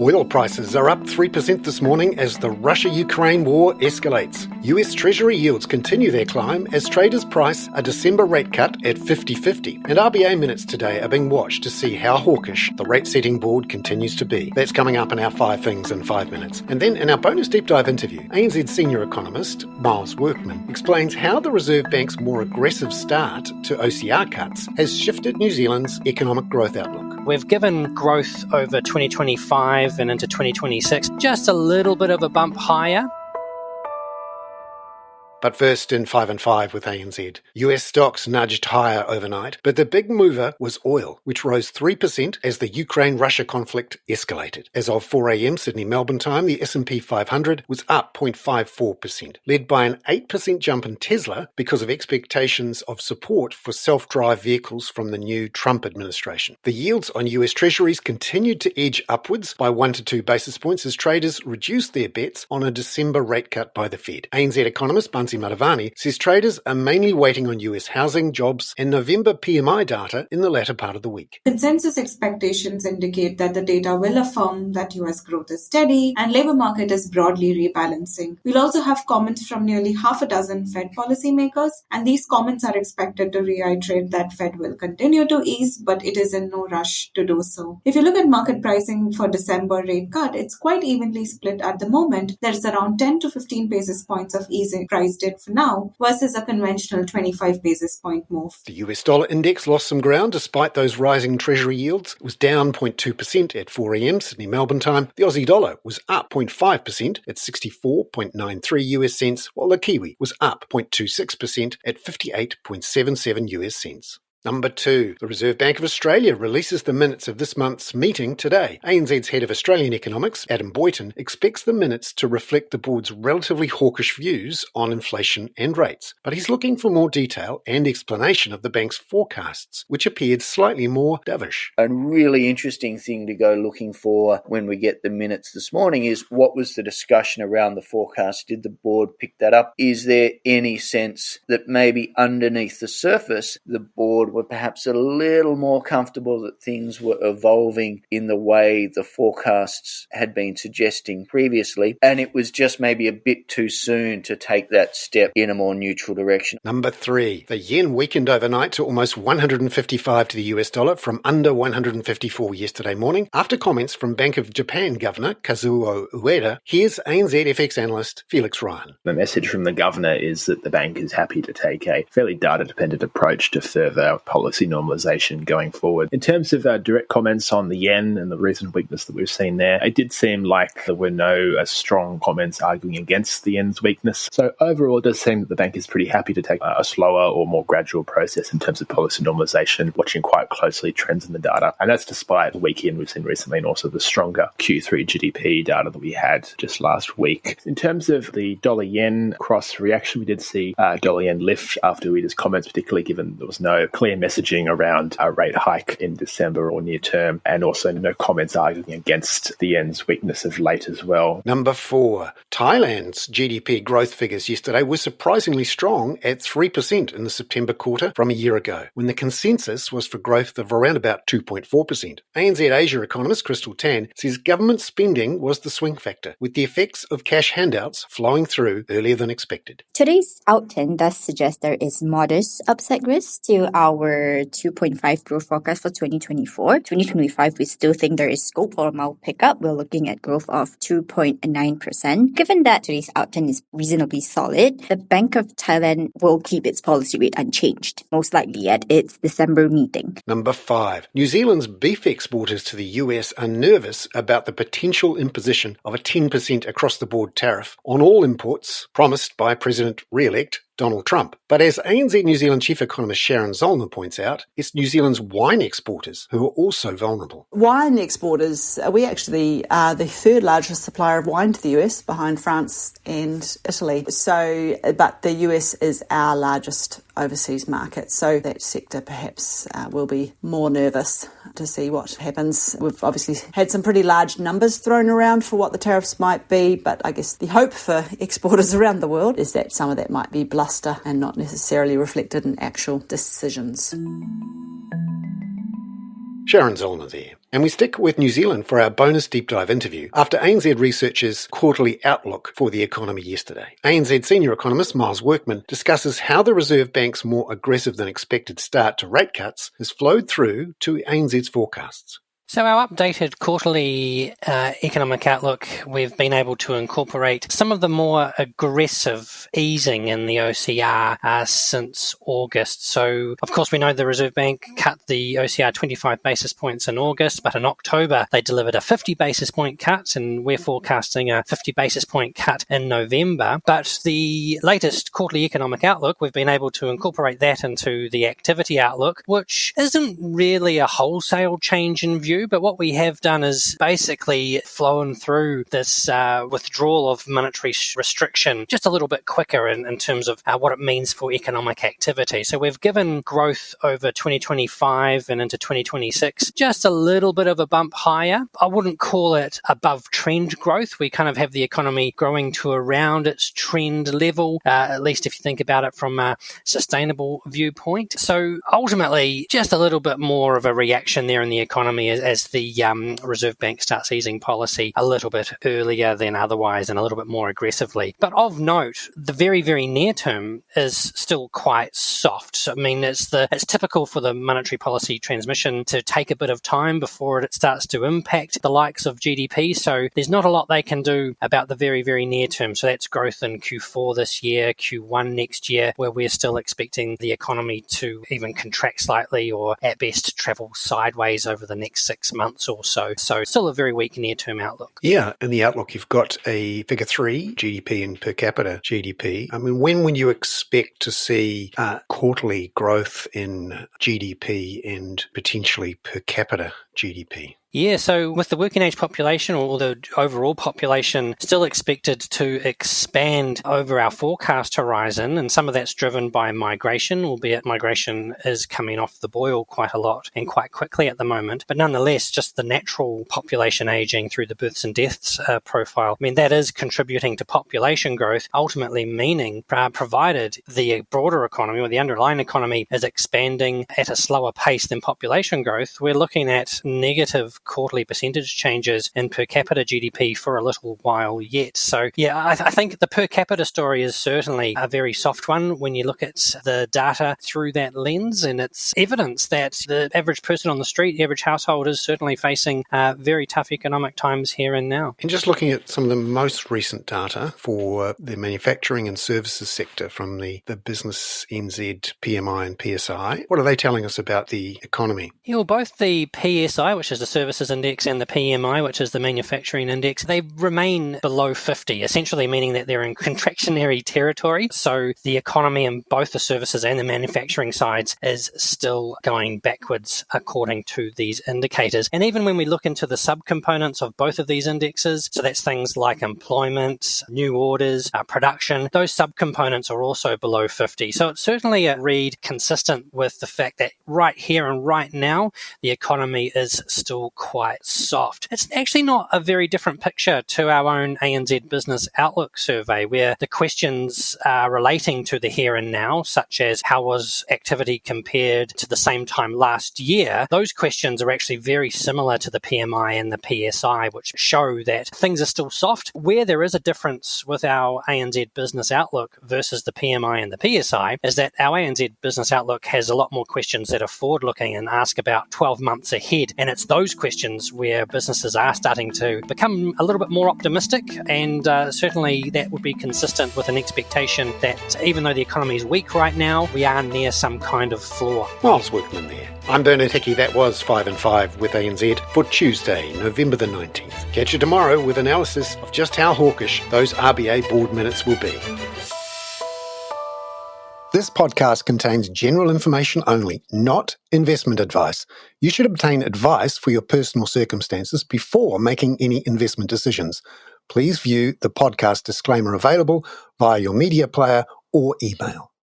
Oil prices are up 3% this morning as the Russia-Ukraine war escalates. US Treasury yields continue their climb as traders price a December rate cut at 50-50. And RBA minutes today are being watched to see how hawkish the rate-setting board continues to be. That's coming up in our 5 Things in 5 minutes. And then in our bonus deep dive interview, ANZ senior economist Workman explains how the Reserve Bank's more aggressive start to OCR cuts has shifted New Zealand's economic growth outlook. We've given growth over 2025 and into 2026 just a little bit of a bump higher. But first in 5 and 5 with ANZ. US stocks nudged higher overnight, but the big mover was oil, which rose 3% as the Ukraine-Russia conflict escalated. As of 4 a.m. Sydney-Melbourne time, the S&P 500 was up 0.54%, led by an 8% jump in Tesla because of expectations of support for self-drive vehicles from the new Trump administration. The yields on US Treasuries continued to edge upwards by 1 to 2 basis points as traders reduced their bets on a December rate cut by the Fed. ANZ economist Maravani says traders are mainly waiting on US housing, jobs and November PMI data in the latter part of the week. Consensus expectations indicate that the data will affirm that US growth is steady and labour market is broadly rebalancing. We'll also have comments from nearly half a dozen Fed policymakers, and these comments are expected to reiterate that Fed will continue to ease, but it is in no rush to do so. If you look at market pricing for December rate cut, it's quite evenly split at the moment. There's around 10 to 15 basis points of easing priced in for now versus a conventional 25 basis point move. The US dollar index lost some ground despite those rising Treasury yields. It was down 0.2% at 4 a.m. Sydney-Melbourne time. The Aussie dollar was up 0.5% at 64.93 US cents, while the Kiwi was up 0.26% at 58.77 US cents. Number 2. The Reserve Bank of Australia releases the minutes of this month's meeting today. ANZ's head of Australian economics, Adam Boyton, expects the minutes to reflect the board's relatively hawkish views on inflation and rates. But he's looking for more detail and explanation of the bank's forecasts, which appeared slightly more dovish. A really interesting thing to go looking for when we get the minutes this morning is what was the discussion around the forecast? Did the board pick that up? Is there any sense that maybe underneath the surface, the board were perhaps a little more comfortable that things were evolving in the way the forecasts had been suggesting previously, and it was just maybe a bit too soon to take that step in a more neutral direction. Number 3. The yen weakened overnight to almost 155 to the US dollar from under 154 yesterday morning after comments from Bank of Japan Governor Kazuo Ueda. Here's ANZ FX analyst Felix Ryan. The message from the governor is that the bank is happy to take a fairly data-dependent approach to further policy normalisation going forward. In terms of direct comments on the yen and the recent weakness that we've seen there, it did seem like there were no strong comments arguing against the yen's weakness. So overall, it does seem that the bank is pretty happy to take a slower or more gradual process in terms of policy normalisation, watching quite closely trends in the data. And that's despite the weak yen we've seen recently and also the stronger Q3 GDP data that we had just last week. In terms of the dollar-yen cross reaction, we did see dollar-yen lift after Ueda's comments, particularly given there was no clear messaging around a rate hike in December or near term, and also no comments arguing against the yen's weakness of late as well. Number 4. Thailand's GDP growth figures yesterday were surprisingly strong at 3% in the September quarter from a year ago, when the consensus was for growth of around about 2.4%. ANZ Asia economist Crystal Tan says government spending was the swing factor, with the effects of cash handouts flowing through earlier than expected. Today's outturn does suggest there is modest upside risk to our 2.5 growth forecast for 2024. 2025, we still think there is scope for a mild pickup. We're looking at growth of 2.9%. Given that today's outturn is reasonably solid, the Bank of Thailand will keep its policy rate unchanged, most likely at its December meeting. Number 5. New Zealand's beef exporters to the US are nervous about the potential imposition of a 10% across-the-board tariff on all imports promised by President-elect Donald Trump. But as ANZ New Zealand chief economist Sharon Zollner points out, it's New Zealand's wine exporters who are also vulnerable. Wine exporters, we actually are the third largest supplier of wine to the US behind France and Italy. But the US is our largest overseas market. So that sector perhaps will be more nervous to see what happens. We've obviously had some pretty large numbers thrown around for what the tariffs might be, but I guess the hope for exporters around the world is that some of that might be bluster and not necessarily reflected in actual decisions. Sharon Zollner there. And we stick with New Zealand for our bonus deep dive interview after ANZ Research's quarterly outlook for the economy yesterday. ANZ senior economist Miles Workman discusses how the Reserve Bank's more aggressive than expected start to rate cuts has flowed through to ANZ's forecasts. So our updated quarterly economic outlook, we've been able to incorporate some of the more aggressive easing in the OCR since August. So, of course, we know the Reserve Bank cut the OCR 25 basis points in August, but in October they delivered a 50 basis point cut, and we're forecasting a 50 basis point cut in November. But the latest quarterly economic outlook, we've been able to incorporate that into the activity outlook, which isn't really a wholesale change in view. But what we have done is basically flown through this withdrawal of monetary restriction just a little bit quicker in terms of what it means for economic activity. So we've given growth over 2025 and into 2026 just a little bit of a bump higher. I wouldn't call it above trend growth. We kind of have the economy growing to around its trend level, at least if you think about it from a sustainable viewpoint. So ultimately, just a little bit more of a reaction there in the economy as the Reserve Bank starts easing policy a little bit earlier than otherwise and a little bit more aggressively. But of note, the very, very near term is still quite soft. So, I mean, it's typical for the monetary policy transmission to take a bit of time before it starts to impact the likes of GDP. So there's not a lot they can do about the very, very near term. So that's growth in Q4 this year, Q1 next year, where we're still expecting the economy to even contract slightly or at best travel sideways over the next 6 months or so. So still a very weak near-term outlook. Yeah, in the outlook you've got a figure 3, GDP and per capita GDP. I mean, when would you expect to see quarterly growth in GDP and potentially per capita GDP? Yeah, so with the working age population or the overall population still expected to expand over our forecast horizon, and some of that's driven by migration, albeit migration is coming off the boil quite a lot and quite quickly at the moment. But nonetheless, just the natural population aging through the births and deaths profile, I mean, that is contributing to population growth, ultimately meaning provided the broader economy or the underlying economy is expanding at a slower pace than population growth, we're looking at negative quarterly percentage changes in per capita GDP for a little while yet. So yeah, I think the per capita story is certainly a very soft one when you look at the data through that lens, and it's evidence that the average person on the street, the average household, is certainly facing very tough economic times here and now. And just looking at some of the most recent data for the manufacturing and services sector from the Business NZ PMI and PSI, what are they telling us about the economy? Yeah, well, both the PSI, which is the services index, and the PMI, which is the manufacturing index, they remain below 50, essentially meaning that they're in contractionary territory. So the economy in both the services and the manufacturing sides is still going backwards according to these indicators. And even when we look into the subcomponents of both of these indexes, so that's things like employment, new orders, production, those subcomponents are also below 50. So it's certainly a read consistent with the fact that right here and right now, the economy is still quite soft. It's actually not a very different picture to our own ANZ Business Outlook survey, where the questions are relating to the here and now, such as how was activity compared to the same time last year. Those questions are actually very similar to the PMI and the PSI, which show that things are still soft. Where there is a difference with our ANZ Business Outlook versus the PMI and the PSI is that our ANZ Business Outlook has a lot more questions that are forward-looking and ask about 12 months ahead, and it's those questions where businesses are starting to become a little bit more optimistic, and certainly that would be consistent with an expectation that even though the economy is weak right now, we are near some kind of floor. Miles Workman there. I'm Bernard Hickey. That was 5 and 5 with ANZ for Tuesday, November the 19th. Catch you tomorrow with analysis of just how hawkish those RBA board minutes will be. This podcast contains general information only, not investment advice. You should obtain advice for your personal circumstances before making any investment decisions. Please view the podcast disclaimer available via your media player or email.